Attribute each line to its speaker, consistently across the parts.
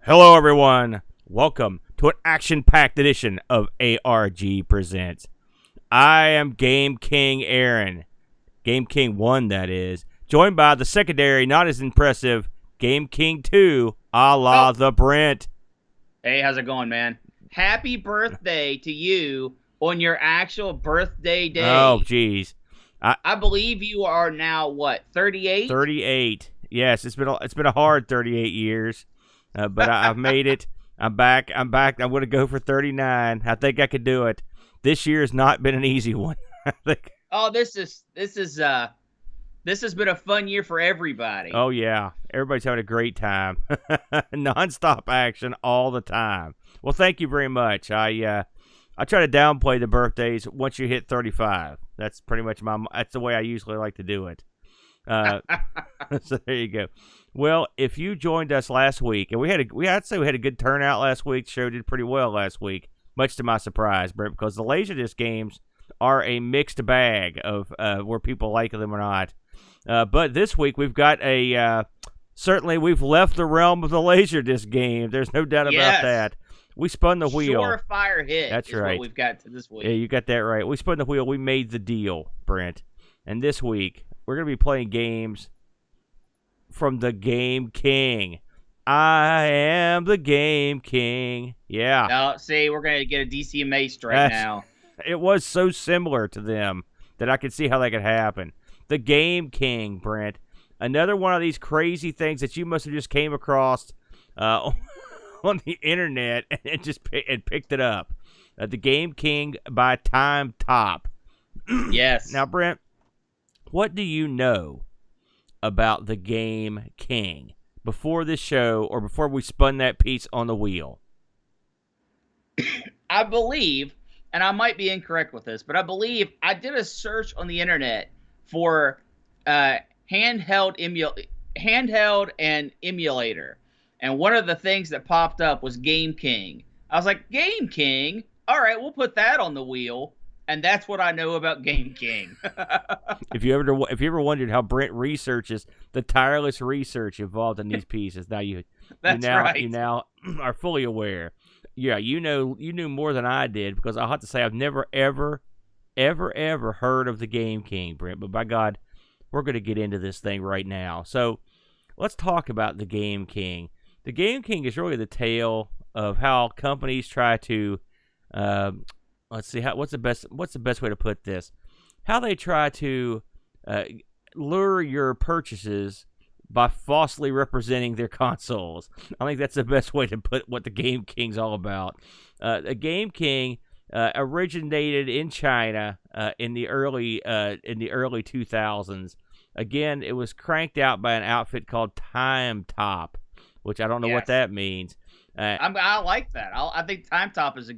Speaker 1: Hello, everyone. Welcome to an action-packed edition of ARG Presents. I am Game King Aaron, Gameking I, that is, joined by the secondary, not as impressive, Gameking II, a la the Brent.
Speaker 2: Hey, how's it going, man? Happy birthday to you on your actual birthday day.
Speaker 1: Oh, geez.
Speaker 2: I believe you are now, what, 38?
Speaker 1: 38. Yes, it's been a hard 38 years. But I've made it. I'm back. I'm going to go for 39. I think I could do it. This year has not been an easy one. I think.
Speaker 2: Oh, this has been a fun year for everybody.
Speaker 1: Oh yeah, everybody's having a great time. Non-stop action all the time. Well, thank you very much. I try to downplay the birthdays once you hit 35. That's pretty much that's the way I usually like to do it. So there you go. Well, if you joined us last week, and I'd say we had a good turnout last week. The show did pretty well last week, much to my surprise, Brent, because the Laserdisc games are a mixed bag of where people like them or not. But this week we've got certainly we've left the realm of the Laserdisc game. There's no doubt about that. We spun the wheel.
Speaker 2: Surefire hit.
Speaker 1: That's right.
Speaker 2: What we've got to this week.
Speaker 1: Yeah, you got that right. We spun the wheel. We made the deal, Brent. And this week we're going to be playing games from the Game King. I am the Game King. Yeah.
Speaker 2: Now, see, we're going to get a DCMA straight now.
Speaker 1: It was so similar to them that I could see how that could happen. The Game King, Brent. Another one of these crazy things that you must have just came across on the internet and just picked it up. The Game King by Time Top.
Speaker 2: Yes.
Speaker 1: Now, Brent, what do you know about the Game King before this show or before we spun that piece on the wheel?
Speaker 2: I believe, and I might be incorrect with this, but I believe I did a search on the internet for handheld and emulator, and one of the things that popped up was Game King. I was like, Game King? All right, we'll put that on the wheel. And that's what I know about Game King.
Speaker 1: If you ever wondered how Brent researches, the tireless research involved in these pieces, now you now are fully aware. Yeah, you knew more than I did, because I have to say I've never ever heard of the Game King, Brent. But by God, we're going to get into this thing right now. So let's talk about the Game King. The Game King is really the tale of how companies try to let's see, what's the best way to put this? How they try to lure your purchases by falsely representing their consoles. I think that's the best way to put what the Game King's all about. The Game King originated in China in the early 2000s. Again, it was cranked out by an outfit called Time Top, which I don't know what that means.
Speaker 2: I like that. I think Time Top is a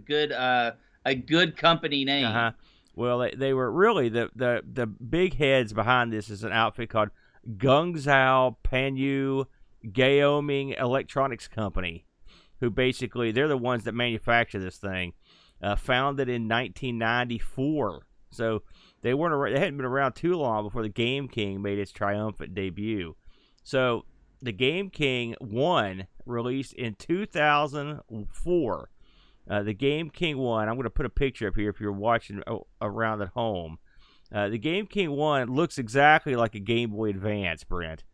Speaker 2: good company name.
Speaker 1: Well, they were really the big heads behind this is an outfit called Guangzhou Panyu Gaoming Electronics Company, who basically they're the ones that manufacture this thing. Founded in 1994, so they hadn't been around too long before the Game King made its triumphant debut. So the Game King I released in 2004. The Game King I, I'm going to put a picture up here if you're watching around at home. The Game King I looks exactly like a Game Boy Advance, Brent.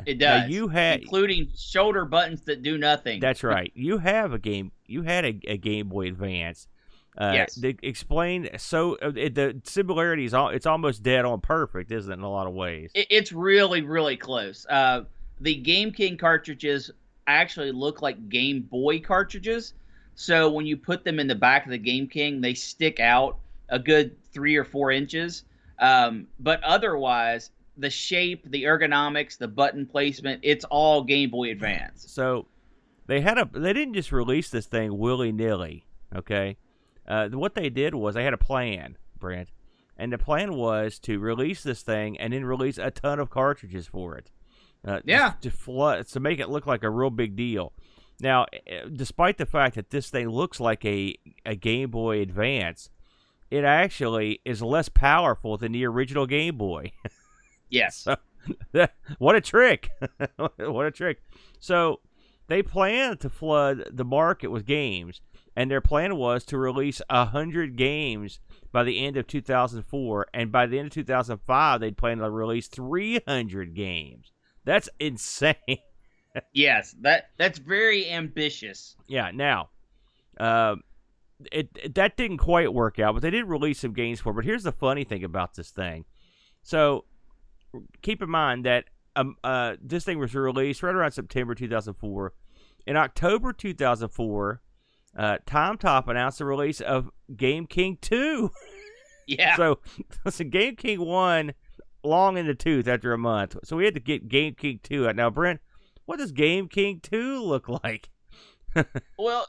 Speaker 2: It does, including shoulder buttons that do nothing.
Speaker 1: That's right. You had a Game Boy Advance.
Speaker 2: Yes.
Speaker 1: Explain. So the similarity it's almost dead on perfect, isn't it? In a lot of ways,
Speaker 2: it's really, really close. The Game King cartridges actually look like Game Boy cartridges. So when you put them in the back of the Game King, they stick out a good 3 or 4 inches. But otherwise, the shape, the ergonomics, the button placement, it's all Game Boy Advance.
Speaker 1: So they didn't just release this thing willy-nilly, okay? What they did was they had a plan, Brent. And the plan was to release this thing and then release a ton of cartridges for it. To make it look like a real big deal. Now, despite the fact that this thing looks like a Game Boy Advance, it actually is less powerful than the original Game Boy.
Speaker 2: Yes.
Speaker 1: What a trick. What a trick. So they planned to flood the market with games, and their plan was to release 100 games by the end of 2004, and by the end of 2005, they'd planned to release 300 games. That's insane.
Speaker 2: Yes, that's very ambitious.
Speaker 1: Yeah, now, that didn't quite work out, but they did release some games for it. But here's the funny thing about this thing. So, keep in mind that this thing was released right around September 2004. In October 2004, Time Top announced the release of GameKing II.
Speaker 2: Yeah.
Speaker 1: So, listen, GameKing 1 long in the tooth after a month. So we had to get GameKing 2 out. Now, Brent, what does GameKing 2 look like?
Speaker 2: Well,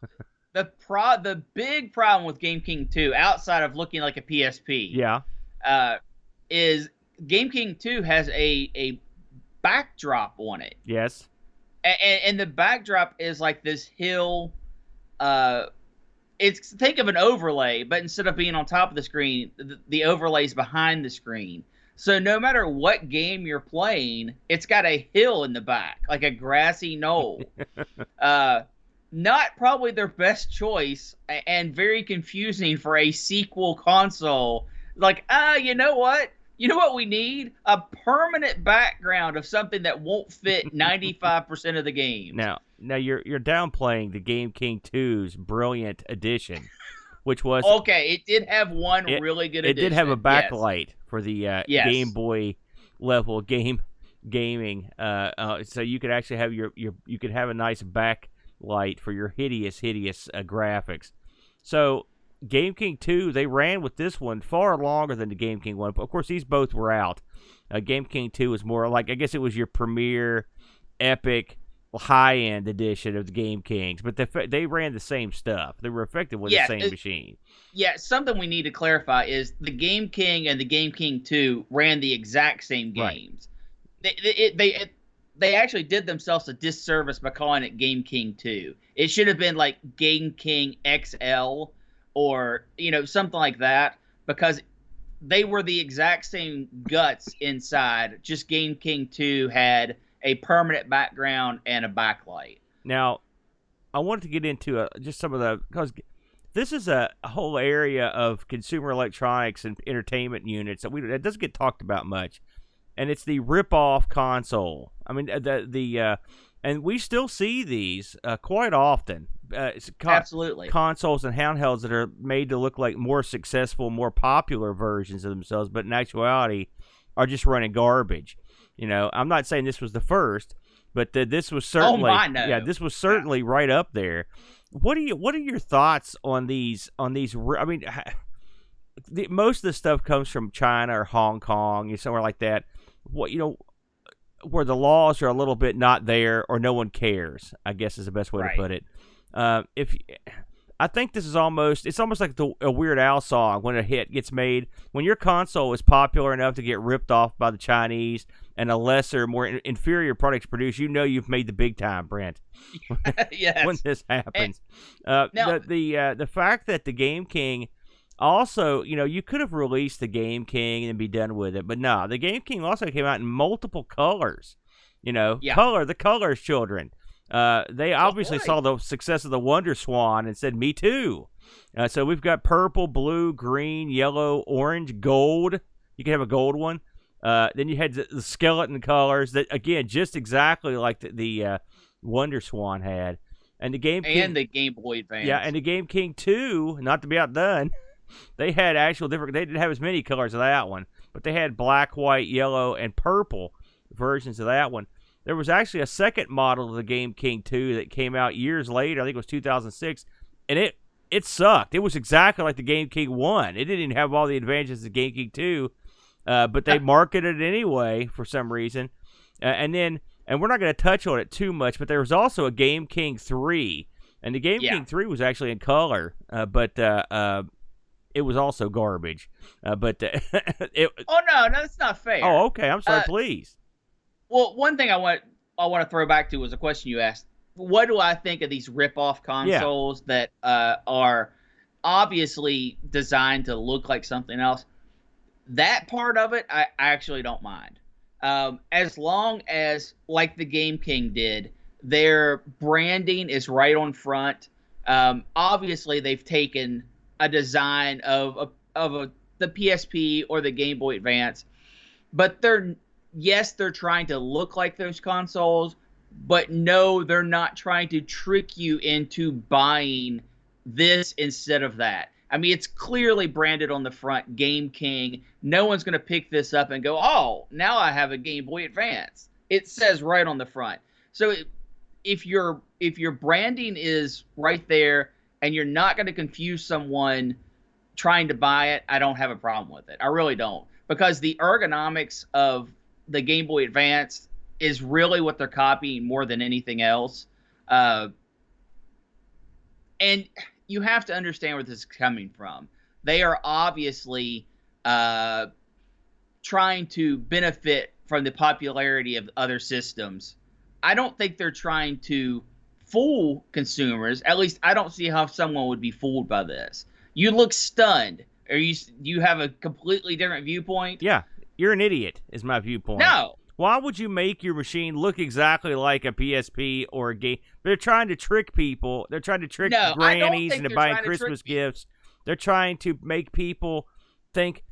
Speaker 2: the big problem with GameKing 2, outside of looking like a PSP, is GameKing 2 has a backdrop on it.
Speaker 1: Yes.
Speaker 2: And the backdrop is like this hill. Think of an overlay, but instead of being on top of the screen, the overlay's behind the screen. So no matter what game you're playing, it's got a hill in the back, like a grassy knoll. Not probably their best choice, and very confusing for a sequel console. Like, you know what? You know what we need? A permanent background of something that won't fit 95% of the game.
Speaker 1: Now you're downplaying the GameKing 2's brilliant addition, which was
Speaker 2: okay. It did have one really good addition.
Speaker 1: It did have a backlight for the
Speaker 2: yes.
Speaker 1: Game Boy level gaming. So you could actually have you could have a nice backlight for your hideous graphics. So GameKing 2, they ran with this one far longer than the GameKing 1. But of course, these both were out. GameKing 2 was more like, I guess it was your premier, epic, high-end edition of the GameKings. But they ran the same stuff. They were effectively the same machine.
Speaker 2: Yeah, something we need to clarify is the GameKing and the GameKing 2 ran the exact same games. Right. They actually did themselves a disservice by calling it GameKing 2. It should have been like GameKing XL or, something like that, because they were the exact same guts inside. Just GameKing 2 had a permanent background and a backlight.
Speaker 1: Now, I wanted to get into just some of because this is a whole area of consumer electronics and entertainment units that doesn't get talked about much, and it's the rip-off console. I mean, and we still see these quite often.
Speaker 2: Absolutely.
Speaker 1: Consoles and handhelds that are made to look like more successful, more popular versions of themselves, but in actuality are just running garbage. I'm not saying this was the first, but this was certainly this was certainly right up there. What are your thoughts on these? I mean, most of the stuff comes from China or Hong Kong, somewhere like that. Where the laws are a little bit not there or no one cares, I guess is the best way to put it. I think this is almost like a Weird Al song when a hit gets made. When your console is popular enough to get ripped off by the Chinese and a lesser, more inferior products produced, you've made the big time, Brent.
Speaker 2: Yes.
Speaker 1: When this happens. The fact that the GameKing also, you could have released the GameKing and be done with it, but no, the GameKing also came out in multiple colors. The colors children. They obviously saw the success of the Wonder Swan and said, "Me too." So we've got purple, blue, green, yellow, orange, gold. You can have a gold one. Then you had the skeleton colors that, again, just exactly like the Wonder Swan had. And the GameKing
Speaker 2: and the Game Boy Advance.
Speaker 1: Yeah, and the GameKing 2, not to be outdone, they had actual different. They didn't have as many colors of that one, but they had black, white, yellow, and purple versions of that one. There was actually a second model of the GameKing 2 that came out years later. I think it was 2006, and it sucked. It was exactly like the GameKing 1. It didn't even have all the advantages of the GameKing 2, but they marketed it anyway for some reason. And we're not going to touch on it too much, but there was also a GameKing 3, and the GameKing 3 was actually in color, but it was also garbage.
Speaker 2: Oh no, that's not fair.
Speaker 1: Oh, okay. I'm sorry. Please.
Speaker 2: Well, one thing I want to throw back to was a question you asked. What do I think of these rip-off consoles that are obviously designed to look like something else? That part of it, I actually don't mind. As long as, like the GameKing did, Their branding is right on front. Obviously, they've taken a design of the PSP or the Game Boy Advance, but they're trying to look like those consoles, but no, they're not trying to trick you into buying this instead of that. I mean, it's clearly branded on the front, Game King. No one's going to pick this up and go, oh, now I have a Game Boy Advance. It says right on the front. So if your branding is right there and you're not going to confuse someone trying to buy it, I don't have a problem with it. I really don't. Because the ergonomics of the Game Boy Advance is really what they're copying more than anything else. And you have to understand where this is coming from. They are obviously trying to benefit from the popularity of other systems. I don't think they're trying to fool consumers. At least I don't see how someone would be fooled by this. You look stunned. You have a completely different viewpoint?
Speaker 1: Yeah, you're an idiot, is my viewpoint.
Speaker 2: No.
Speaker 1: Why would you make your machine look exactly like a PSP or a game? They're trying to trick people. They're trying to trick grannies into buying Christmas gifts. They're trying to make people think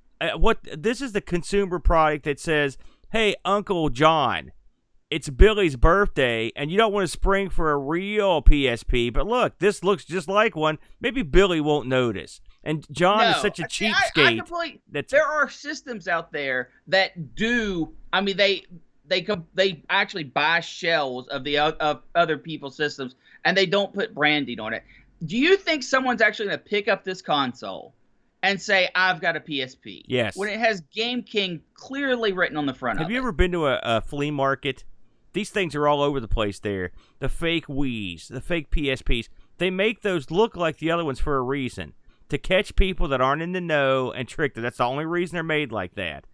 Speaker 1: this is the consumer product that says, hey, Uncle John, it's Billy's birthday, and you don't want to spring for a real PSP, but look, this looks just like one. Maybe Billy won't notice. And John is such a cheapskate.
Speaker 2: There are systems out there that do. I mean, they actually buy shells of other people's systems, and they don't put branding on it. Do you think someone's actually going to pick up this console and say, "I've got a PSP"?
Speaker 1: Yes.
Speaker 2: When it has Game King clearly written on the front of it.
Speaker 1: Have you ever been to a flea market? These things are all over the place there. The fake Wiis, the fake PSPs. They make those look like the other ones for a reason. To catch people that aren't in the know and trick them. That's the only reason they're made like that.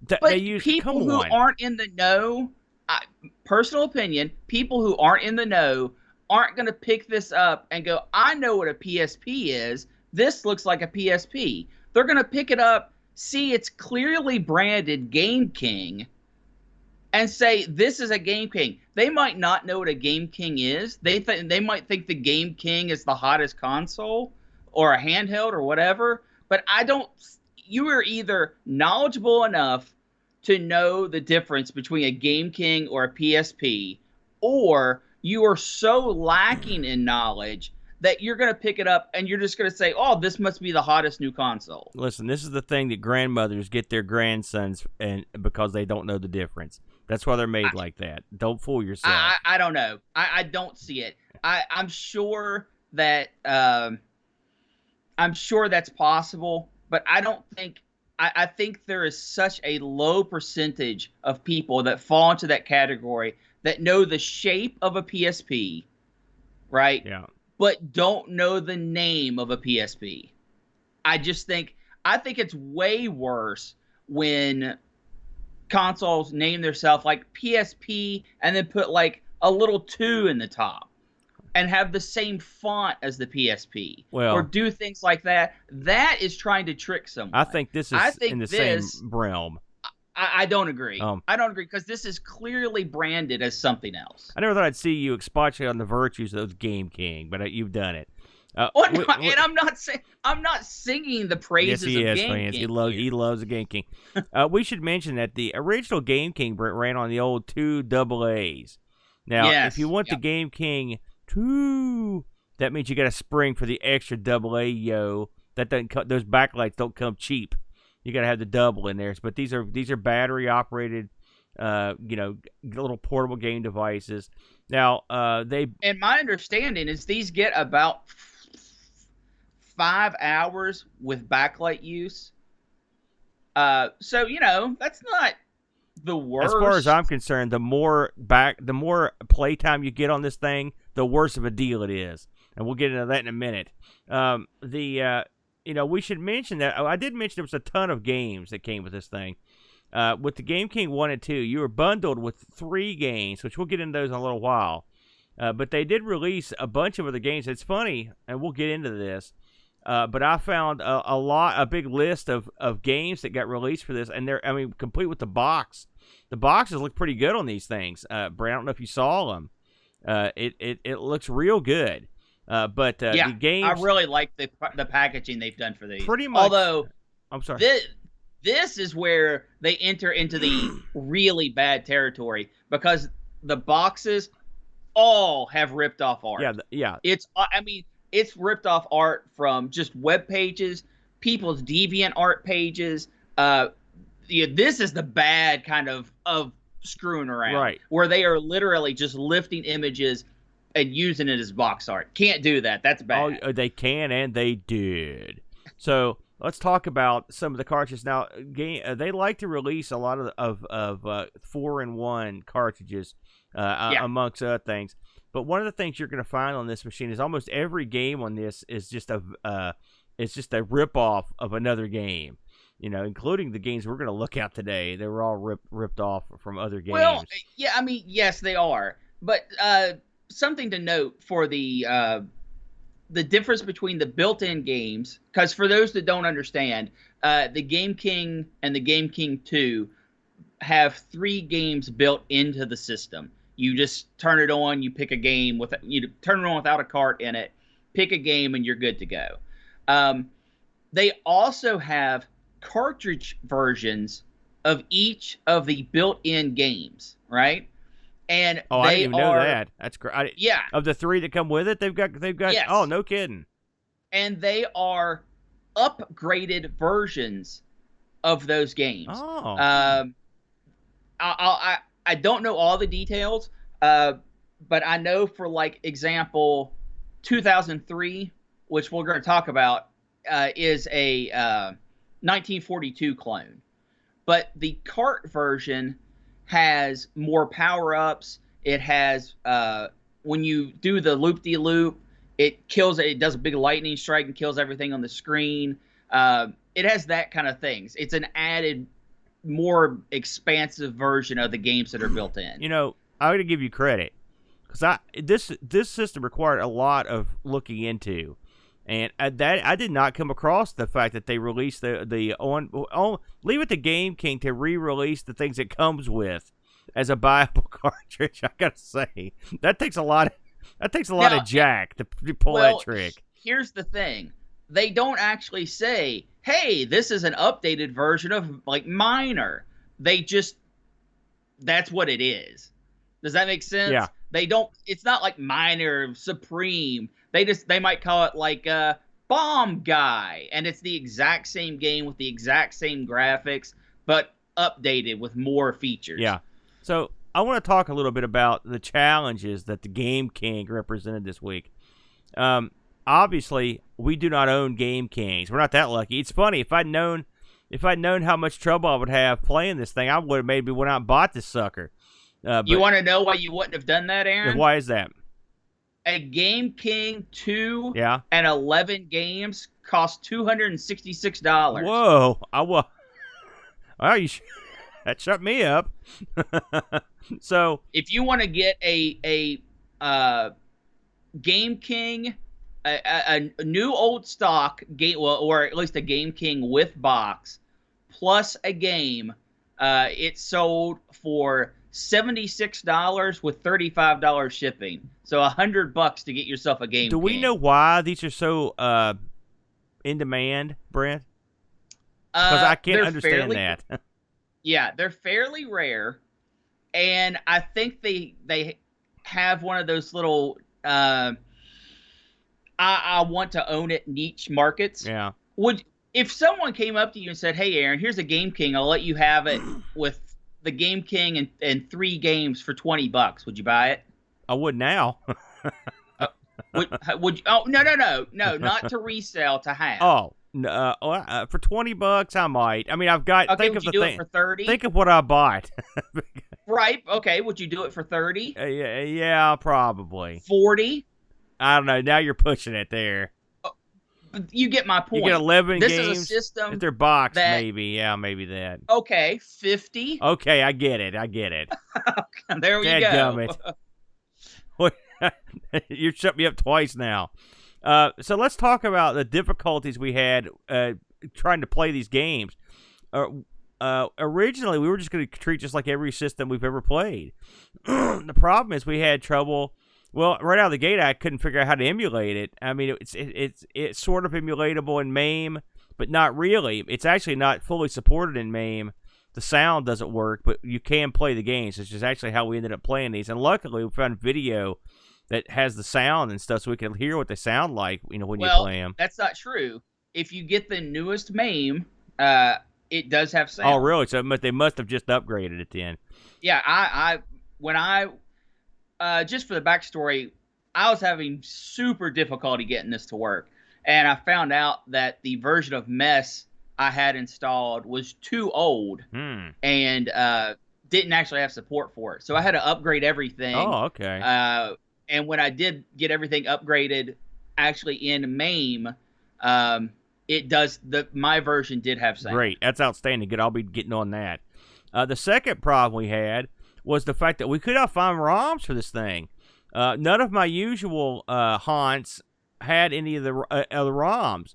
Speaker 2: But people who aren't in the know, personal opinion, people who aren't in the know aren't going to pick this up and go, I know what a PSP is. This looks like a PSP. They're going to pick it up, see it's clearly branded Game King, and say, this is a Game King. They might not know what a Game King is. They might think the Game King is the hottest console or a handheld or whatever, but you are either knowledgeable enough to know the difference between a Game King or a PSP, or you are so lacking in knowledge that you're going to pick it up and you're just going to say, oh, this must be the hottest new console.
Speaker 1: Listen, this is the thing that grandmothers get their grandsons because they don't know the difference. That's why they're made like that. Don't fool yourself.
Speaker 2: I don't know. I don't see it. I'm sure that I'm sure that's possible, but I don't think I think there is such a low percentage of people that fall into that category that know the shape of a PSP, right?
Speaker 1: Yeah.
Speaker 2: But don't know the name of a PSP. I think it's way worse when consoles name themselves like PSP and then put like a little 2 in the top and have the same font as the PSP, or do things like that. That is trying to trick someone.
Speaker 1: I think this is in the same realm.
Speaker 2: I don't agree. I don't agree because this is clearly branded as something else.
Speaker 1: I never thought I'd see you expatiate on the virtues of those Game King, but you've done it.
Speaker 2: And I'm not singing the praises of Game King.
Speaker 1: He loves the Game King. We should mention that the original Game King ran on the old 2 AA's. Now, if you want the Game King 2, that means you got to spring for the extra AA, yo. That doesn't those backlights don't come cheap. You got to have the double in there. But these are battery operated, little portable game devices. Now,
Speaker 2: and my understanding is these get about 5 hours with backlight use. So that's not the worst.
Speaker 1: As far as I'm concerned, the more playtime you get on this thing, the worse of a deal it is. And we'll get into that in a minute. We should mention that. I did mention there was a ton of games that came with this thing. With the Game King 1 and 2, you were bundled with 3 games, which we'll get into those in a little while. But they did release a bunch of other games. It's funny, and we'll get into this. But I found a big list of games that got released for this, and they're, complete with the box. The boxes look pretty good on these things. Brad, I don't know if you saw them. It looks real good. But the games,
Speaker 2: I really like the packaging they've done for these.
Speaker 1: Pretty much.
Speaker 2: Although,
Speaker 1: I'm sorry.
Speaker 2: This is where they enter into the really bad territory because the boxes all have ripped off art.
Speaker 1: Yeah.
Speaker 2: It's ripped off art from just web pages, people's deviant art pages. This is the bad kind of screwing around,
Speaker 1: right?
Speaker 2: Where they are literally just lifting images and using it as box art. Can't do that. That's bad.
Speaker 1: Oh, they can and they did. So let's talk about some of the cartridges now. They like to release a lot of 4-in-1 cartridges, amongst other things. But one of the things you're going to find on this machine is almost every game on this is just a rip off of another game. Including the games we're going to look at today. They were all ripped off from other games.
Speaker 2: Well, yeah, yes, they are. But something to note for the difference between the built-in games, because for those that don't understand, the Game King and the Gameking II have 3 games built into the system. You just turn it on, you pick a game you turn it on without a cart in it, pick a game, and you're good to go. They also have cartridge versions of each of the built-in games, right? And
Speaker 1: I didn't even know that. That's great.
Speaker 2: Yeah.
Speaker 1: Of the 3 that come with it, they've got.
Speaker 2: Yes.
Speaker 1: Oh, no kidding.
Speaker 2: And they are upgraded versions of those games.
Speaker 1: Oh.
Speaker 2: I don't know all the details, but I know for example, 2003, which we're going to talk about, is a 1942 clone. But the cart version has more power-ups. It has, when you do the loop-de-loop, it does a big lightning strike and kills everything on the screen. It has that kind of things. It's an added, more expansive version of the games that are built in.
Speaker 1: I'm going to give you credit because this system required a lot of looking into, and I did not come across the fact that they released leave it to Game King to re-release the things it comes with as a buyable cartridge. I gotta say that takes a lot of jack to pull that trick.
Speaker 2: Here's the thing. They don't actually say, hey, this is an updated version of Minor. That's what it is. Does that make sense?
Speaker 1: Yeah.
Speaker 2: It's not like Minor, Supreme. They might call it Bomb Guy. And it's the exact same game with the exact same graphics, but updated with more features.
Speaker 1: Yeah. So I want to talk a little bit about the challenges that the Game King represented this week. Obviously, we do not own Game Kings. We're not that lucky. It's funny, if I'd known how much trouble I would have playing this thing, I would have maybe went out and bought this sucker.
Speaker 2: You want to know why you wouldn't have done that, Aaron?
Speaker 1: Why is that?
Speaker 2: A Gameking II
Speaker 1: and
Speaker 2: 11 games cost $266.
Speaker 1: Whoa! That shut me up. So
Speaker 2: if you want to get a Gameking, a new old stock game, or at least a Gameking with box plus a game, it sold for $76 with $35 shipping. So $100 to get yourself a Game.
Speaker 1: Do we know why these are so in demand, Brent? Because I can't understand that.
Speaker 2: Yeah, they're fairly rare, and I think they have one of those little I want to own it niche markets.
Speaker 1: Yeah.
Speaker 2: If someone came up to you and said, "Hey, Aaron, here's a Game King. I'll let you have it with the Game King and 3 games for $20," would you buy it?
Speaker 1: I would now.
Speaker 2: Would you? Oh, no, not to resell, to have.
Speaker 1: Oh. No, for $20, I might. I mean, I've got.
Speaker 2: Okay,
Speaker 1: think
Speaker 2: would
Speaker 1: of
Speaker 2: you
Speaker 1: the
Speaker 2: do
Speaker 1: thing.
Speaker 2: it for 30?
Speaker 1: Think of what I bought.
Speaker 2: Right. Okay. Would you do it for 30?
Speaker 1: Yeah, probably.
Speaker 2: 40?
Speaker 1: I don't know. Now you're pushing it there.
Speaker 2: You get my point.
Speaker 1: You get 11 games.
Speaker 2: This is a system.
Speaker 1: If they're boxed, maybe. Yeah, maybe that.
Speaker 2: Okay, 50.
Speaker 1: Okay, I get it.
Speaker 2: There we go.
Speaker 1: You shut me up twice now. So let's talk about the difficulties we had trying to play these games. Originally, we were just going to treat just like every system we've ever played. The problem is we had trouble Well, right out of the gate, I couldn't figure out how to emulate it. I mean, it's sort of emulatable in MAME, but not really. It's actually not fully supported in MAME. The sound doesn't work, but you can play the games. It's just actually how we ended up playing these. And luckily, we found video that has the sound and stuff, so we can hear what they sound like, when you play them.
Speaker 2: That's not true. If you get the newest MAME, it does have sound.
Speaker 1: Oh, really? So they must have just upgraded it then.
Speaker 2: Yeah, when I just for the backstory, I was having super difficulty getting this to work, and I found out that the version of Mess I had installed was too old and didn't actually have support for it. So I had to upgrade everything.
Speaker 1: Oh, okay.
Speaker 2: And when I did get everything upgraded, actually in MAME, my version did have sound.
Speaker 1: Great, that's outstanding. Good, I'll be getting on that. The second problem we had was the fact that we could not find ROMs for this thing. None of my usual haunts had any of the ROMs.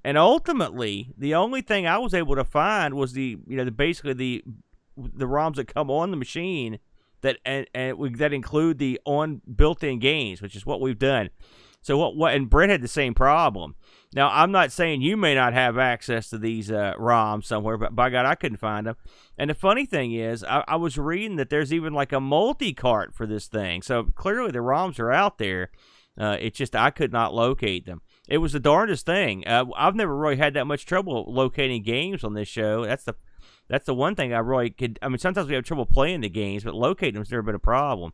Speaker 1: And ultimately, the only thing I was able to find was basically the ROMs that come on the machine that include the built-in games, which is what we've done. So and Brett had the same problem. Now, I'm not saying you may not have access to these ROMs somewhere, but by God, I couldn't find them. And the funny thing is, I was reading that there's even like a multi-cart for this thing. So clearly the ROMs are out there. It's just I could not locate them. It was the darndest thing. I've never really had that much trouble locating games on this show. That's the one thing I really could. I mean, sometimes we have trouble playing the games, but locating them's never been a problem.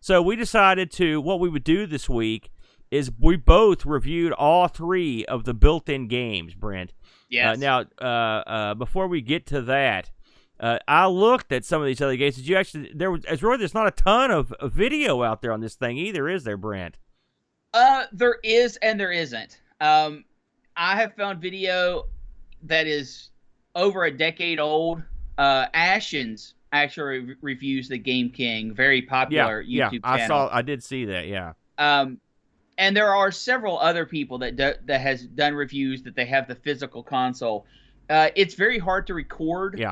Speaker 1: So we decided what we would do this week is we both reviewed all three of the built-in games, Brent.
Speaker 2: Yes.
Speaker 1: Now, before we get to that, I looked at some of these other games. Did you actually? There's not a ton of video out there on this thing either, is there, Brent?
Speaker 2: There is and there isn't. I have found video that is over a decade old. Ashens actually reviews the Game King, very popular YouTube channel.
Speaker 1: I did see that, yeah.
Speaker 2: And there are several other people that has done reviews that they have the physical console. It's very hard to record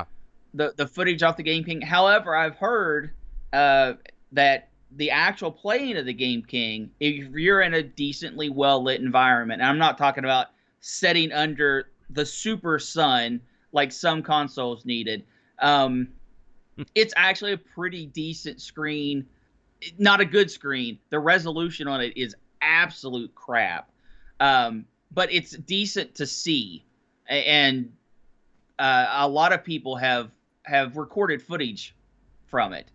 Speaker 2: the footage off the Game King. However, I've heard that the actual playing of the Game King, if you're in a decently well-lit environment, and I'm not talking about setting under the super sun like some consoles needed, it's actually a pretty decent screen. Not a good screen. The resolution on it is absolute crap. But it's decent to see. And a lot of people have recorded footage from it.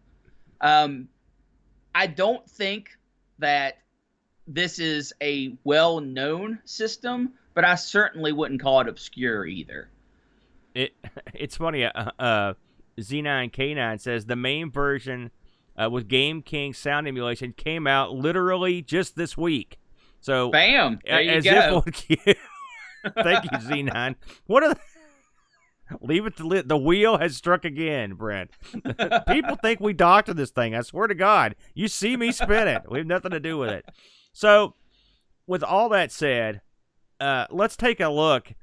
Speaker 2: I don't think that this is a well-known system, but I certainly wouldn't call it obscure either.
Speaker 1: It's funny. Z9K9 says the main version with Game King sound emulation came out literally just this week. So
Speaker 2: bam, there you go.
Speaker 1: Thank you, Z9. What are Leave it to the wheel has struck again, Brent. People think we doctor this thing. I swear to God, you see me spin it. We have nothing to do with it. So, with all that said, let's take a look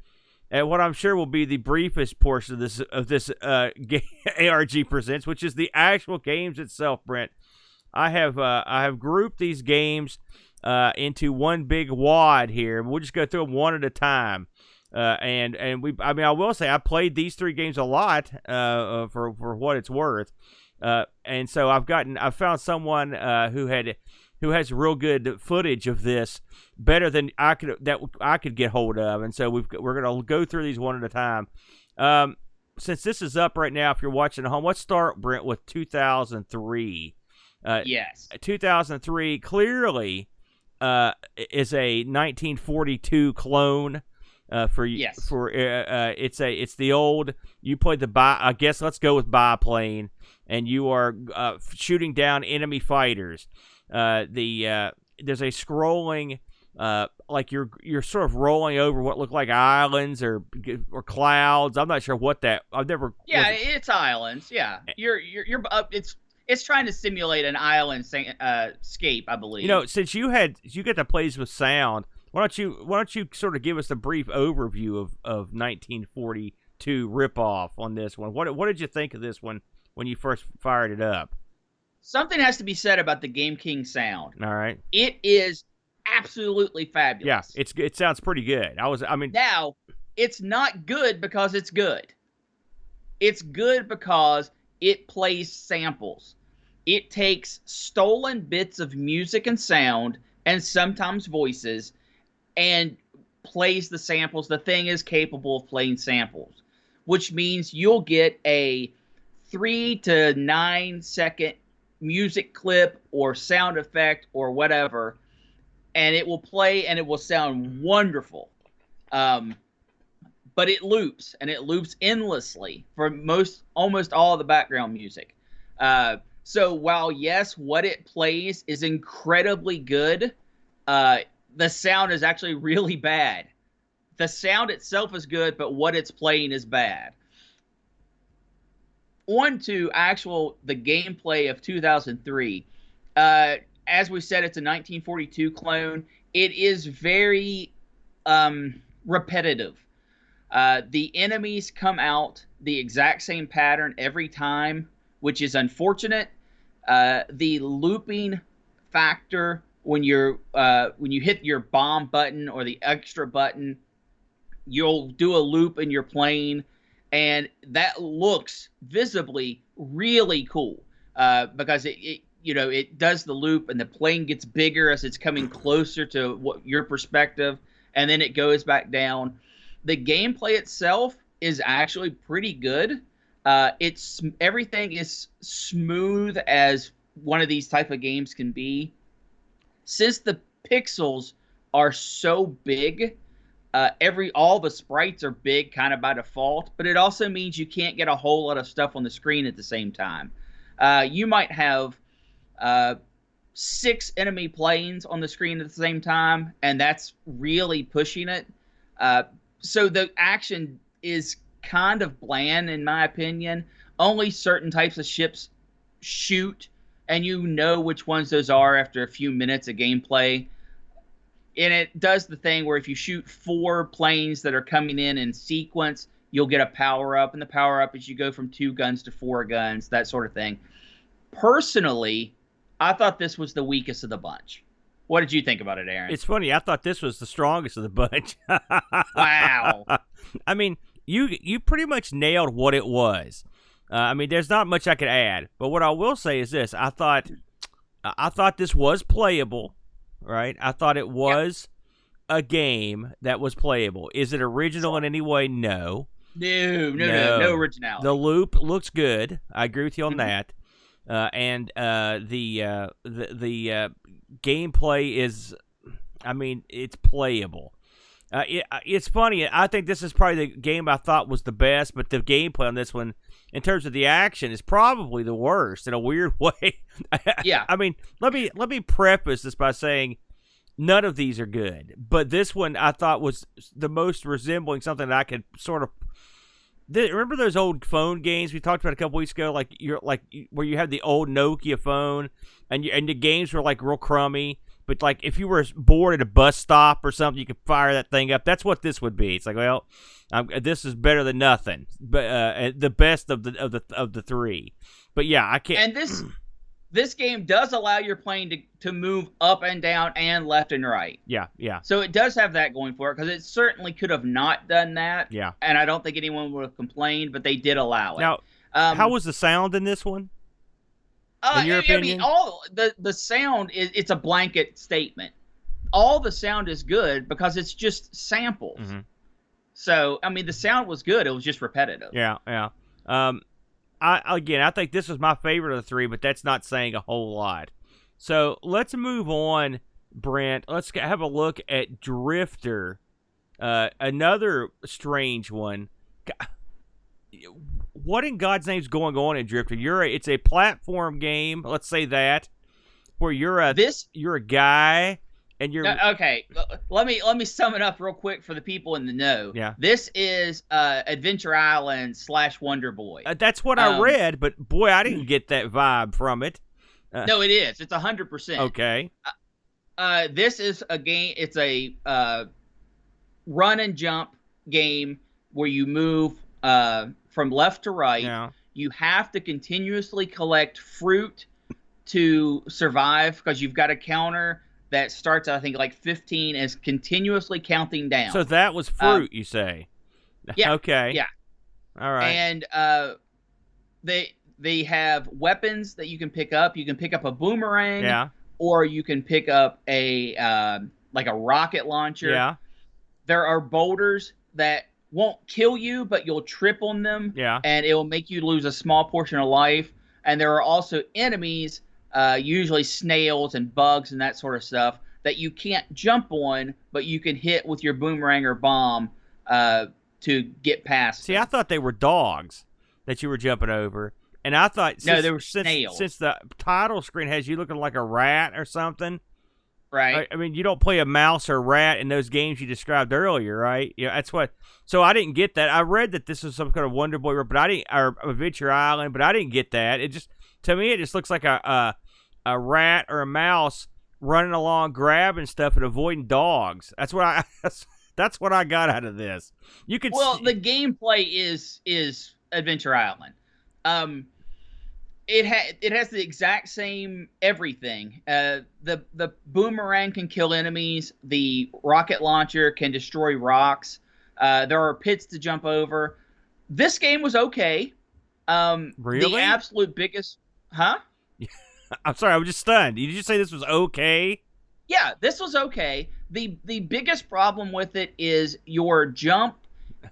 Speaker 1: at what I'm sure will be the briefest portion of this ARG Presents, which is the actual games itself, Brent. I have grouped these games into one big wad here. We'll just go through them one at a time. I will say I played these three games a lot for what it's worth, and so I've found someone who has real good footage of this, better than I could get hold of, and so we're gonna go through these one at a time. Since this is up right now, if you're watching at home, let's start, Brent, with 2003.
Speaker 2: Yes,
Speaker 1: 2003 clearly is a 1942 clone. It's the old, you play the I guess let's go with biplane, and you are shooting down enemy fighters. There's a scrolling like you're sort of rolling over what look like islands or clouds. I'm not sure what that.
Speaker 2: It's islands. Yeah, you're it's trying to simulate an island scape, I believe.
Speaker 1: Since you get to play with sound. Why don't you sort of give us a brief overview of 1942 ripoff on this one? What did you think of this one when you first fired it up?
Speaker 2: something has to be said about the Game King sound.
Speaker 1: All right.
Speaker 2: It is absolutely fabulous.
Speaker 1: Yeah, it sounds pretty good.
Speaker 2: Now, it's not good because it's good. It's good because it plays samples. It takes stolen bits of music and sound, and sometimes voices, and plays the samples. The thing is capable of playing samples, which means you'll get a 3 to 9 second music clip or sound effect or whatever, and it will play and it will sound wonderful. But it loops, and it loops endlessly for almost all the background music. So while yes, what it plays is incredibly good, the sound is actually really bad. The sound itself is good, but what it's playing is bad. On to the gameplay of 2003. As we said, it's a 1942 clone. It is very repetitive. The enemies come out the exact same pattern every time, which is unfortunate. The looping factor when you hit your bomb button or the extra button, you'll do a loop in your plane, and that looks visibly really cool because it does the loop, and the plane gets bigger as it's coming closer to your perspective, and then it goes back down. The gameplay itself is actually pretty good. Everything is smooth as one of these type of games can be. Since the pixels are so big, all the sprites are big kind of by default, but it also means you can't get a whole lot of stuff on the screen at the same time. You might have 6 enemy planes on the screen at the same time, and that's really pushing it. So the action is kind of bland, in my opinion. Only certain types of ships shoot, and you know which ones those are after a few minutes of gameplay. And it does the thing where if you shoot 4 planes that are coming in sequence, you'll get a power-up, and the power-up is you go from 2 guns to 4 guns, that sort of thing. Personally, I thought this was the weakest of the bunch. What did you think about it, Aaron?
Speaker 1: It's funny. I thought this was the strongest of the bunch.
Speaker 2: Wow.
Speaker 1: I mean, you pretty much nailed what it was. I mean, there's not much I could add. But what I will say is this: I thought this was playable, right? I thought it was a game that was playable. Is it original in any way? No.
Speaker 2: No originality.
Speaker 1: The loop looks good. I agree with you on that. And the gameplay is, I mean, it's playable. It's funny. I think this is probably the game I thought was the best, but the gameplay on this one, in terms of the action, is probably the worst in a weird way.
Speaker 2: Yeah.
Speaker 1: I mean, let me preface this by saying none of these are good, but this one I thought was the most resembling something that I could sort of. Remember those old phone games we talked about a couple weeks ago, where you had the old Nokia phone, and the games were like real crummy, but like if you were bored at a bus stop or something, you could fire that thing up. That's what this would be. It's like, well, this is better than nothing, but the best of the 3. But yeah, I can't.
Speaker 2: And this game does allow your plane to move up and down and left and right.
Speaker 1: Yeah.
Speaker 2: So it does have that going for it, because it certainly could have not done that.
Speaker 1: Yeah.
Speaker 2: And I don't think anyone would have complained, but they did allow it.
Speaker 1: Now, how was the sound in this one? In your opinion?
Speaker 2: I mean, the sound it's a blanket statement. All the sound is good because it's just samples. Mm-hmm. So I mean, the sound was good. It was just repetitive.
Speaker 1: Yeah. I think this was my favorite of the 3, but that's not saying a whole lot. So let's move on, Brent. Let's have a look at Drifter, another strange one. What in God's name is going on in Drifter? It's a platform game. Let's say that, where you're a guy. And you're
Speaker 2: okay. Let me sum it up real quick for the people in the know.
Speaker 1: Yeah.
Speaker 2: This is Adventure Island / Wonder Boy.
Speaker 1: That's what I read, but boy, I didn't get that vibe from it.
Speaker 2: No, it is. It's 100%.
Speaker 1: Okay.
Speaker 2: This is a game. It's a run and jump game where you move from left to right.
Speaker 1: Yeah.
Speaker 2: You have to continuously collect fruit to survive because you've got a counter that starts, I think, like 15 is continuously counting down.
Speaker 1: So that was fruit, you say?
Speaker 2: Yeah.
Speaker 1: Okay.
Speaker 2: Yeah.
Speaker 1: All right.
Speaker 2: And they have weapons that you can pick up. You can pick up a boomerang.
Speaker 1: Yeah.
Speaker 2: Or you can pick up a like a rocket launcher.
Speaker 1: Yeah.
Speaker 2: There are boulders that won't kill you, but you'll trip on them.
Speaker 1: Yeah.
Speaker 2: And it will make you lose a small portion of life. And there are also enemies, usually snails and bugs and that sort of stuff, that you can't jump on, but you can hit with your boomerang or bomb to get past.
Speaker 1: See, I thought they were dogs that you were jumping over. And I thought,
Speaker 2: no, they were snails.
Speaker 1: Since the title screen has you looking like a rat or something,
Speaker 2: right?
Speaker 1: I mean, you don't play a mouse or a rat in those games you described earlier, right? Yeah, that's what. So I didn't get that. I read that this was some kind of Wonder Boy, but I didn't, or Adventure Island, but I didn't get that. It just, to me, it just looks like a rat or a mouse running along, grabbing stuff and avoiding dogs. That's what I. That's what I got out of this. You could.
Speaker 2: Well, the gameplay is Adventure Island. It has the exact same everything. The boomerang can kill enemies. The rocket launcher can destroy rocks. There are pits to jump over. This game was okay.
Speaker 1: Really?
Speaker 2: The absolute biggest, huh?
Speaker 1: I'm sorry, I was just stunned. Did you say this was okay?
Speaker 2: Yeah, this was okay. The biggest problem with it is your jump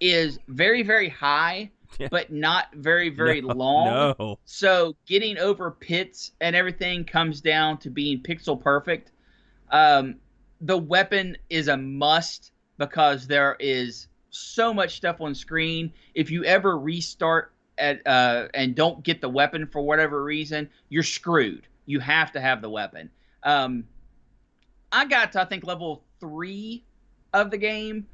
Speaker 2: is very, very high. But not very, very long.
Speaker 1: No.
Speaker 2: So getting over pits and everything comes down to being pixel perfect. The weapon is a must because there is so much stuff on screen. If you ever restart and don't get the weapon for whatever reason, you're screwed. You have to have the weapon. I got to, I think, level 3 of the game.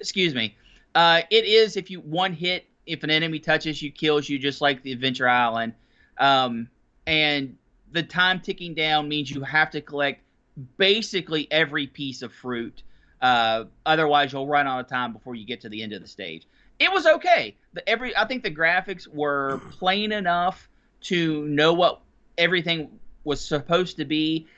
Speaker 2: Excuse me. It is, if you one hit, if an enemy touches you, kills you, just like the Adventure Island. And the time ticking down means you have to collect basically every piece of fruit. Otherwise, you'll run out of time before you get to the end of the stage. It was okay. I think the graphics were plain enough to know what everything was supposed to be.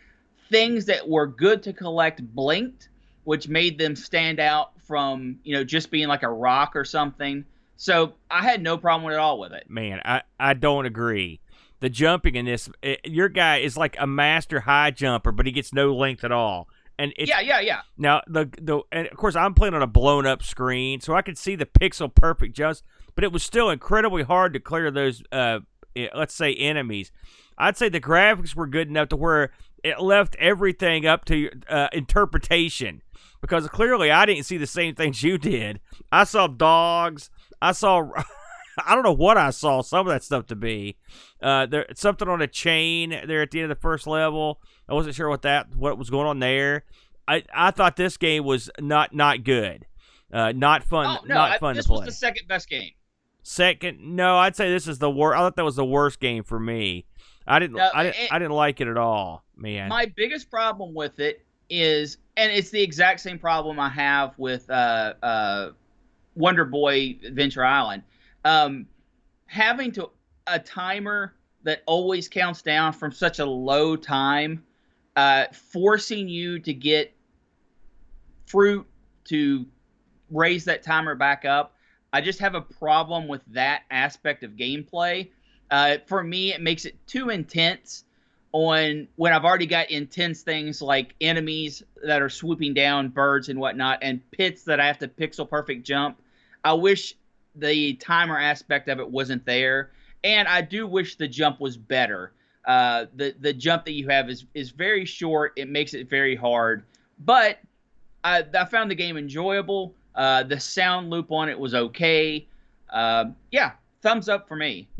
Speaker 2: Things that were good to collect blinked, which made them stand out from, just being like a rock or something. So I had no problem at all with it.
Speaker 1: Man, I don't agree. The jumping in this, your guy is like a master high jumper, but he gets no length at all. And it's,
Speaker 2: yeah.
Speaker 1: Now and of course I'm playing on a blown up screen, so I could see the pixel perfect jumps, but it was still incredibly hard to clear those let's say enemies. I'd say the graphics were good enough to where it left everything up to interpretation, because clearly I didn't see the same things you did. I saw dogs. I don't know what I saw some of that stuff to be. There something on a chain there at the end of the first level. I wasn't sure what was going on there. I thought this game was not good. Not fun.
Speaker 2: Oh, no,
Speaker 1: not fun to play.
Speaker 2: This was the second best game.
Speaker 1: Second? No, I'd say this is the worst. I thought that was the worst game for me. I didn't like it at all, man.
Speaker 2: My biggest problem with it is, and it's the exact same problem I have with Wonder Boy Adventure Island. Having a timer that always counts down from such a low time, forcing you to get fruit to raise that timer back up. I just have a problem with that aspect of gameplay. For me, it makes it too intense when I've already got intense things like enemies that are swooping down, birds and whatnot, and pits that I have to pixel perfect jump. I wish the timer aspect of it wasn't there, and I do wish the jump was better. The jump that you have is very short. It makes it very hard, but I found the game enjoyable. The sound loop on it was okay. Yeah, thumbs up for me.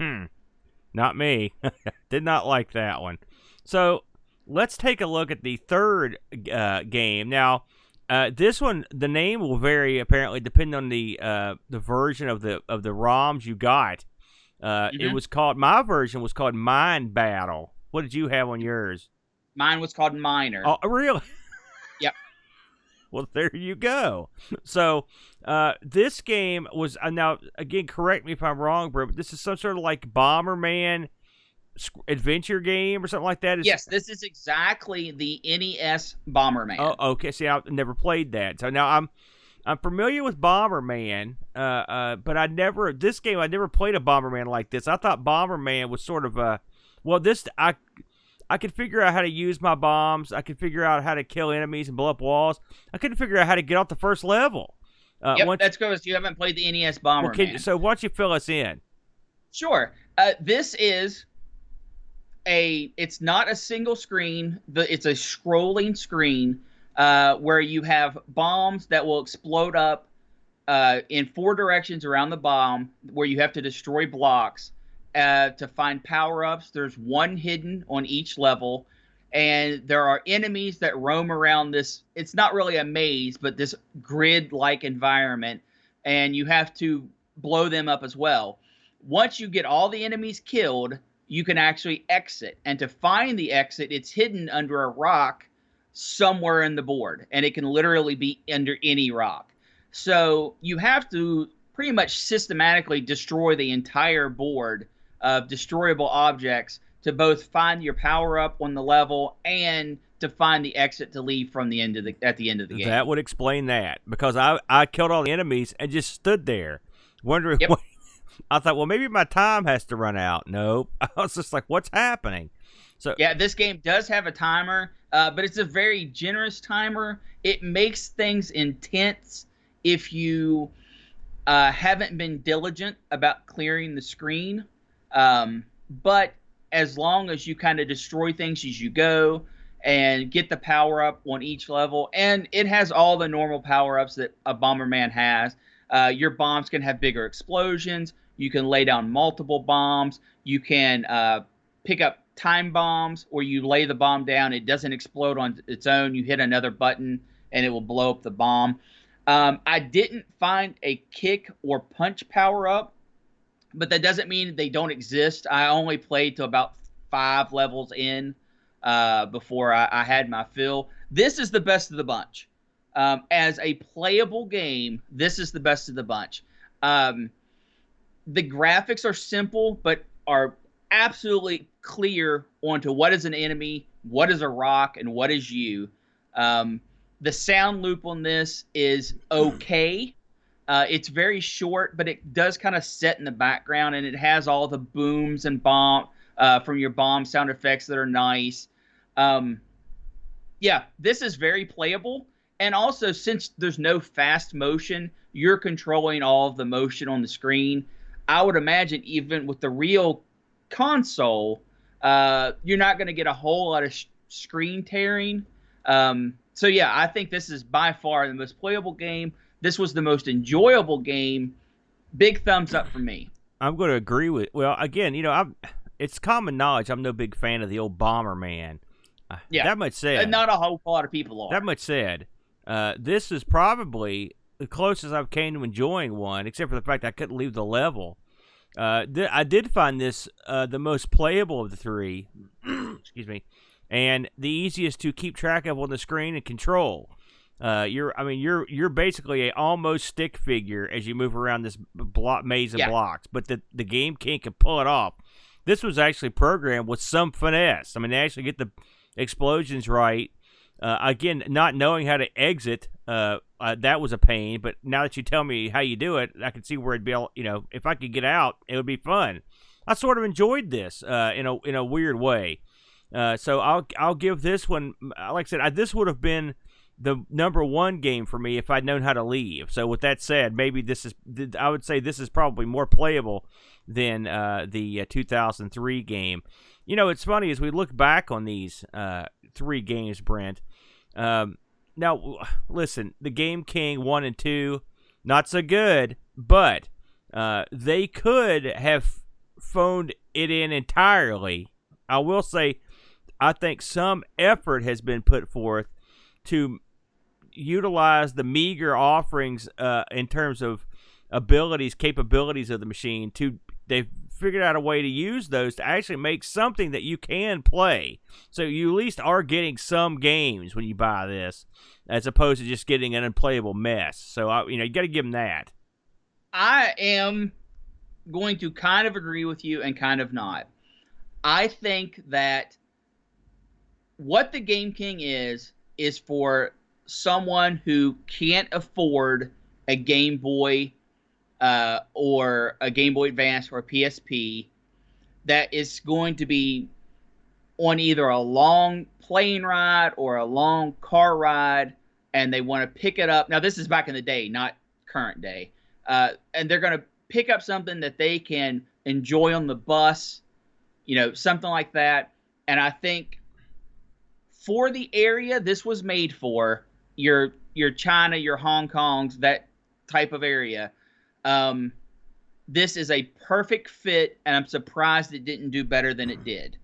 Speaker 1: Not me. Did not like that one. So let's take a look at the third game. Now, this one, the name will vary apparently depending on the version of the ROMs you got. It was called, my version was called Mind Battle. What did you have on yours?
Speaker 2: Mine was called Miner.
Speaker 1: Oh, really?
Speaker 2: Yep.
Speaker 1: Well, there you go. So this game was, now, again, correct me if I'm wrong, bro, but this is some sort of like Bomberman adventure game or something like that?
Speaker 2: Yes, this is exactly the NES Bomberman.
Speaker 1: Oh, okay. See, I've never played that. So now I'm familiar with Bomberman, but I never played a Bomberman like this. I thought Bomberman was sort of I could figure out how to use my bombs. I could figure out how to kill enemies and blow up walls. I couldn't figure out how to get off the first level.
Speaker 2: That's because you haven't played the NES Bomberman.
Speaker 1: So why don't you fill us in?
Speaker 2: Sure. This is it's not a single screen. It's a scrolling screen where you have bombs that will explode up in 4 directions around the bomb, where you have to destroy blocks to find power-ups. There's 1 hidden on each level, and there are enemies that roam around this. It's not really a maze, but this grid-like environment, and you have to blow them up as well. Once you get all the enemies killed, you can actually exit. And to find the exit, it's hidden under a rock somewhere in the board. And it can literally be under any rock. So you have to pretty much systematically destroy the entire board of destroyable objects to both find your power-up on the level and to find the exit to leave from the end of at the end of the game.
Speaker 1: That would explain that. Because I killed all the enemies and just stood there wondering what... I thought, well, maybe my time has to run out. Nope. I was just like, what's happening? So
Speaker 2: yeah, this game does have a timer, but it's a very generous timer. It makes things intense if you haven't been diligent about clearing the screen. But as long as you kind of destroy things as you go and get the power-up on each level, and it has all the normal power-ups that a Bomberman has. Your bombs can have bigger explosions. You can lay down multiple bombs. You can pick up time bombs, or you lay the bomb down. It doesn't explode on its own. You hit another button, and it will blow up the bomb. I didn't find a kick or punch power-up, but that doesn't mean they don't exist. I only played to about 5 levels in before I had my fill. This is the best of the bunch. As a playable game, this is the best of the bunch. The graphics are simple, but are absolutely clear onto what is an enemy, what is a rock, and what is you. The sound loop on this is okay. It's very short, but it does kind of set in the background, and it has all the booms and bomb from your bomb sound effects that are nice. Yeah, this is very playable. And also, since there's no fast motion, you're controlling all of the motion on the screen. I would imagine even with the real console, you're not going to get a whole lot of screen tearing. So yeah, I think this is by far the most playable game. This was the most enjoyable game. Big thumbs up for me.
Speaker 1: I'm going to agree with. Well, again, it's common knowledge. I'm no big fan of the old Bomberman.
Speaker 2: Yeah,
Speaker 1: that much said.
Speaker 2: Not a whole lot of people are.
Speaker 1: That much said. This is probably the closest I've came to enjoying one, except for the fact I couldn't leave the level. I did find this the most playable of the 3, excuse me, and the easiest to keep track of on the screen and control. You're basically a almost stick figure as you move around this maze of blocks, but the Game King can pull it off. This was actually programmed with some finesse. I mean, they actually get the explosions right. Again, not knowing how to exit, that was a pain. But now that you tell me how you do it, I can see where it'd be. If I could get out, it would be fun. I sort of enjoyed this in a weird way. So I'll give this one. Like I said, this would have been the #1 game for me if I'd known how to leave. So with that said, maybe I would say this is probably more playable than the 2003 game. It's funny as we look back on these 3 games, Brent. Now, listen, the Game King 1 and 2, not so good, but they could have phoned it in entirely. I will say, I think some effort has been put forth to utilize the meager offerings in terms of capabilities of the machine. They've figured out a way to use those to actually make something that you can play. So you at least are getting some games when you buy this, as opposed to just getting an unplayable mess. So you got to give them that.
Speaker 2: I am going to kind of agree with you and kind of not. I think that what the Game King is for someone who can't afford a Game Boy or a Game Boy Advance or a PSP, that is going to be on either a long plane ride or a long car ride, and they want to pick it up. Now, this is back in the day, not current day. And they're going to pick up something that they can enjoy on the bus, something like that. And I think for the area this was made for, your China, your Hong Kongs, that type of area, this is a perfect fit, and I'm surprised it didn't do better than it did.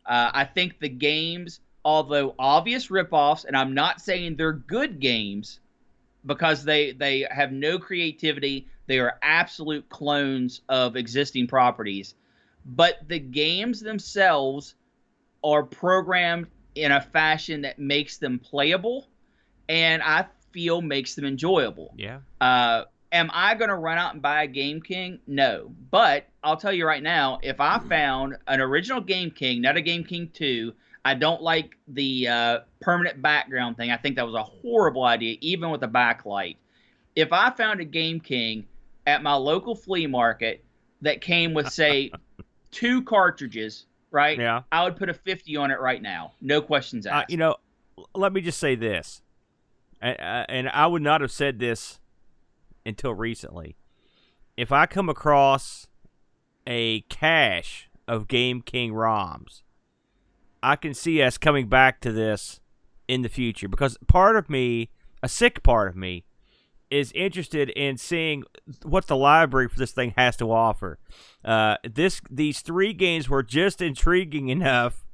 Speaker 2: I think the games, although obvious ripoffs, and I'm not saying they're good games because they have no creativity, they are absolute clones of existing properties, but the games themselves are programmed in a fashion that makes them playable, and I feel makes them enjoyable.
Speaker 1: Yeah.
Speaker 2: Am I going to run out and buy a Game King? No. But I'll tell you right now, if I found an original Game King, not a Game King II, I don't like the permanent background thing. I think that was a horrible idea, even with a backlight. If I found a Game King at my local flea market that came with, say, 2 cartridges, right?
Speaker 1: Yeah.
Speaker 2: I would put a 50 on it right now. No questions asked.
Speaker 1: Let me just say this. And I would not have said this until recently. If I come across a cache of Game King ROMs, I can see us coming back to this in the future, because part of me, a sick part of me, is interested in seeing what the library for this thing has to offer. These 3 games were just intriguing enough